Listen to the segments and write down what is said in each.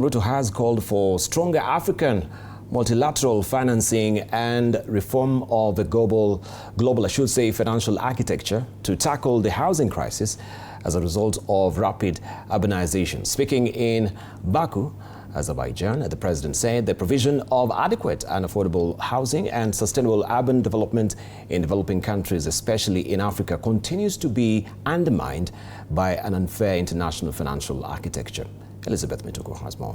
Ruto has called for stronger African multilateral financing and reform of the global, I should say, financial architecture to tackle the housing crisis as a result of rapid urbanization. Speaking in Baku, Azerbaijan, the president said the provision of adequate and affordable housing and sustainable urban development in developing countries, especially in Africa, continues to be undermined by an unfair international financial architecture. Elizabeth Mituko has more.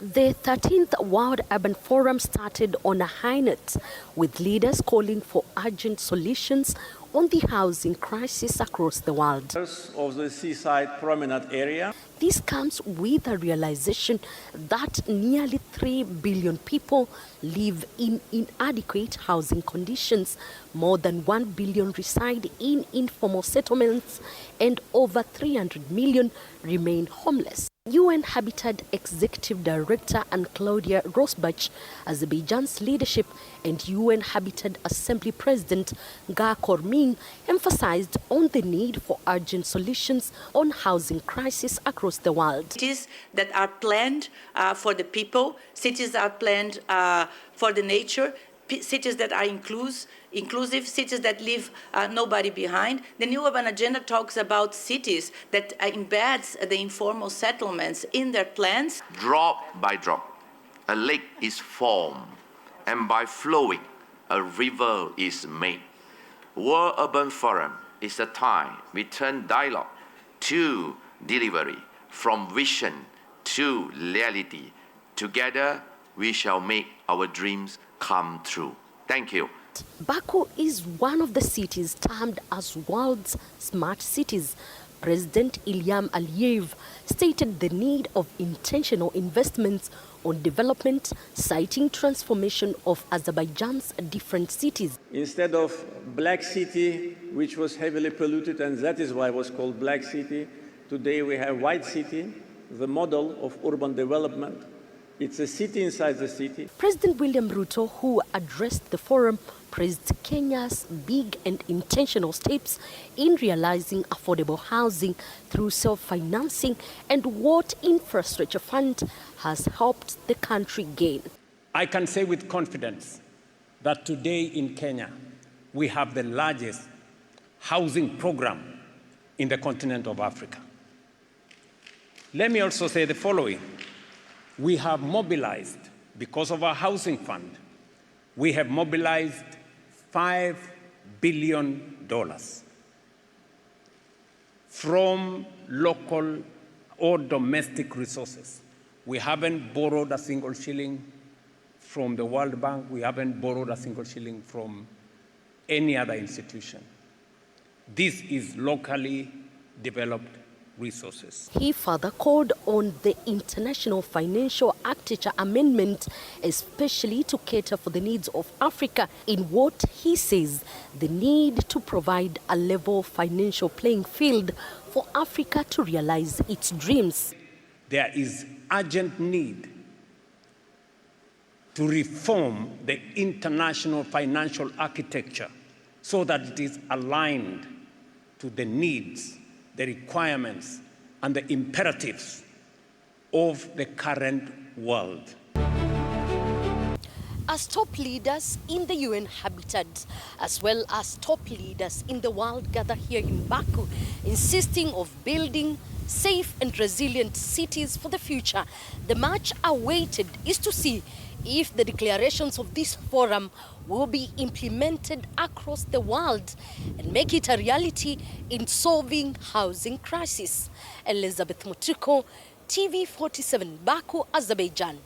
The 13th World Urban Forum started on a high note, with leaders calling for urgent solutions on the housing crisis across the world. Of the seaside promenade area. This comes with a realization that nearly 3 billion people live in inadequate housing conditions, more than 1 billion reside in informal settlements, and over 300 million remain homeless. UN Habitat Executive Director and Claudia Rosbach, Azerbaijan's leadership, and UN Habitat Assembly President Ga Korming emphasized on the need for urgent solutions on housing crisis across the world. Cities that are planned for the people, cities that are planned for the nature, cities that are inclusive, cities that leave nobody behind. The new urban agenda talks about cities that embeds the informal settlements in their plans. Drop by drop, a lake is formed, and by flowing, a river is made. World Urban Forum is a time we turn dialogue to delivery, from vision to reality. Together, we shall make our dreams come true. Thank you. Baku is one of the cities termed as world's smart cities. President Ilham Aliyev stated the need of intentional investments on development, citing transformation of Azerbaijan's different cities. Instead of Black City, which was heavily polluted, and that is why it was called Black City, today we have White City, the model of urban development. It's a city inside the city. President William Ruto, who addressed the forum, praised Kenya's big and intentional steps in realizing affordable housing through self-financing and what infrastructure fund has helped the country gain. I can say with confidence that today in Kenya, we have the largest housing program in the continent of Africa. Let me also say the following. We have mobilized, because of our housing fund, we have mobilized $5 billion from local or domestic resources. We haven't borrowed a single shilling from the World Bank. We haven't borrowed a single shilling from any other institution. This is locally developed resources. He further called on the International Financial Architecture Amendment, especially to cater for the needs of Africa in what he says the need to provide a level financial playing field for Africa to realize its dreams. There is urgent need to reform the international financial architecture so that it is aligned to the needs, the requirements, and the imperatives of the current world. As top leaders in the UN Habitat, as well as top leaders in the world, gather here in Baku, insisting of building safe and resilient cities for the future, the much awaited is to see if the declarations of this forum will be implemented across the world and make it a reality in solving housing crisis. Elizabeth Mituko, TV 47, Baku, Azerbaijan.